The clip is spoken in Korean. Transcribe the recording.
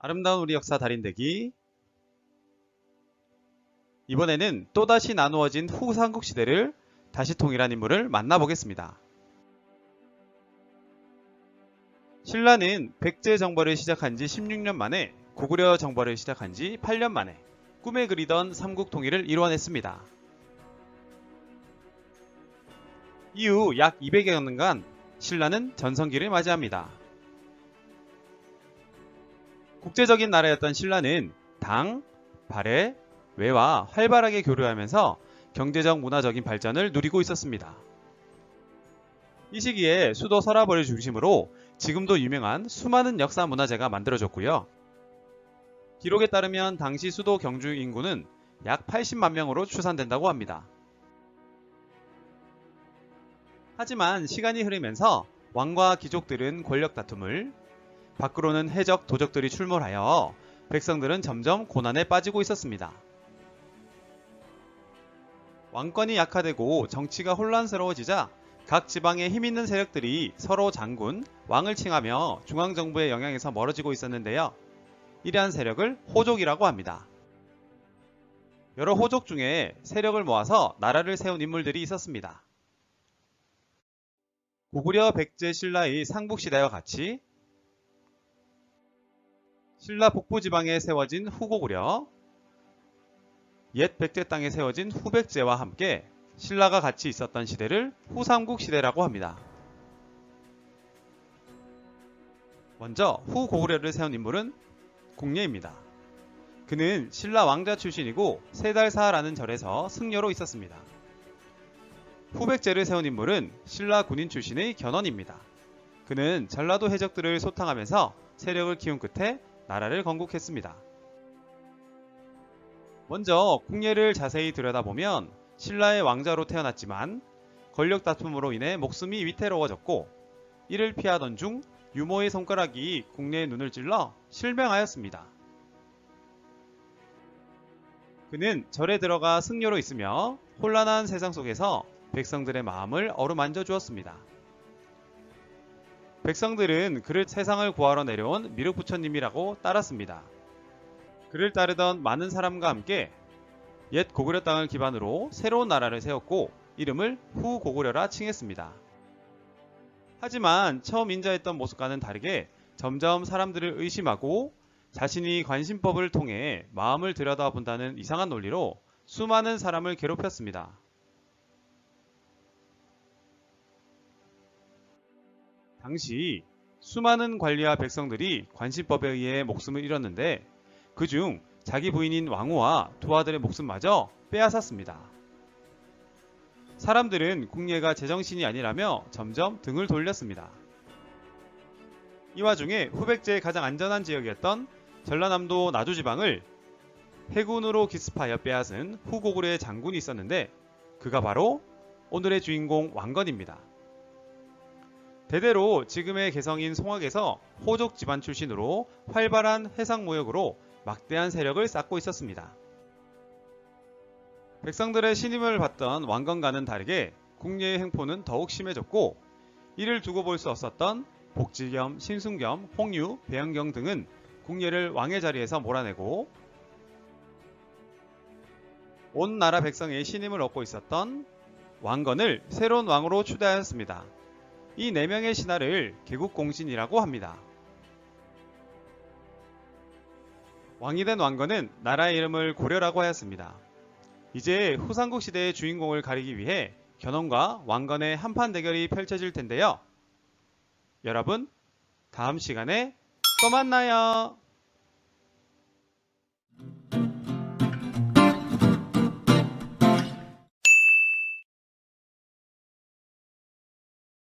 아름다운 우리 역사 달인되기. 이번에는 또다시 나누어진 후삼국시대를 다시 통일한 인물을 만나보겠습니다. 신라는 백제 정벌을 시작한 지 16년 만에 고구려 정벌을 시작한 지 8년 만에 꿈에 그리던 삼국 통일을 이뤄냈습니다. 이후 약 200여 년간 신라는 전성기를 맞이합니다. 국제적인 나라였던 신라는 당, 발해, 외와 활발하게 교류하면서 경제적 문화적인 발전을 누리고 있었습니다. 이 시기에 수도 서라벌을 중심으로 지금도 유명한 수많은 역사 문화재가 만들어졌고요. 기록에 따르면 당시 수도 경주 인구는 약 80만 명으로 추산된다고 합니다. 하지만 시간이 흐르면서 왕과 귀족들은 권력 다툼을, 밖으로는 해적, 도적들이 출몰하여 백성들은 점점 고난에 빠지고 있었습니다. 왕권이 약화되고 정치가 혼란스러워지자 각 지방의 힘있는 세력들이 서로 장군, 왕을 칭하며 중앙정부의 영향에서 멀어지고 있었는데요. 이러한 세력을 호족이라고 합니다. 여러 호족 중에 세력을 모아서 나라를 세운 인물들이 있었습니다. 고구려, 백제, 신라의 삼국시대와 같이 신라 북부지방에 세워진 후고구려, 옛 백제 땅에 세워진 후백제와 함께 신라가 같이 있었던 시대를 후삼국시대라고 합니다. 먼저 후고구려를 세운 인물은 궁예입니다. 그는 신라 왕자 출신이고 세달사라는 절에서 승려로 있었습니다. 후백제를 세운 인물은 신라 군인 출신의 견훤입니다. 그는 전라도 해적들을 소탕하면서 세력을 키운 끝에 나라를 건국했습니다. 먼저 궁예를 자세히 들여다보면 신라의 왕자로 태어났지만 권력 다툼으로 인해 목숨이 위태로워졌고 이를 피하던 중 유모의 손가락이 궁예의 눈을 찔러 실명하였습니다. 그는 절에 들어가 승려로 있으며 혼란한 세상 속에서 백성들의 마음을 어루만져 주었습니다. 백성들은 그를 세상을 구하러 내려온 미륵부처님이라고 따랐습니다. 그를 따르던 많은 사람과 함께 옛 고구려 땅을 기반으로 새로운 나라를 세웠고 이름을 후고구려라 칭했습니다. 하지만 처음 인자했던 모습과는 다르게 점점 사람들을 의심하고 자신이 관심법을 통해 마음을 들여다본다는 이상한 논리로 수많은 사람을 괴롭혔습니다. 당시 수많은 관리와 백성들이 관심법에 의해 목숨을 잃었는데 그중 자기 부인인 왕후와 두 아들의 목숨마저 빼앗았습니다. 사람들은 궁예가 제정신이 아니라며 점점 등을 돌렸습니다. 이 와중에 후백제의 가장 안전한 지역이었던 전라남도 나주지방을 해군으로 기습하여 빼앗은 후고구려의 장군이 있었는데 그가 바로 오늘의 주인공 왕건입니다. 대대로 지금의 개성인 송악에서 호족 집안 출신으로 활발한 해상무역으로 막대한 세력을 쌓고 있었습니다. 백성들의 신임을 받던 왕건과는 다르게 궁예의 횡포는 더욱 심해졌고 이를 두고 볼 수 없었던 복지겸, 신순겸, 홍유, 배영경 등은 궁예를 왕의 자리에서 몰아내고 온 나라 백성의 신임을 얻고 있었던 왕건을 새로운 왕으로 추대하였습니다. 이 4명의 신하를 개국공신이라고 합니다. 왕이 된 왕건은 나라의 이름을 고려라고 하였습니다. 이제 후삼국시대의 주인공을 가리기 위해 견훤과 왕건의 한판 대결이 펼쳐질 텐데요. 여러분, 다음 시간에 또 만나요.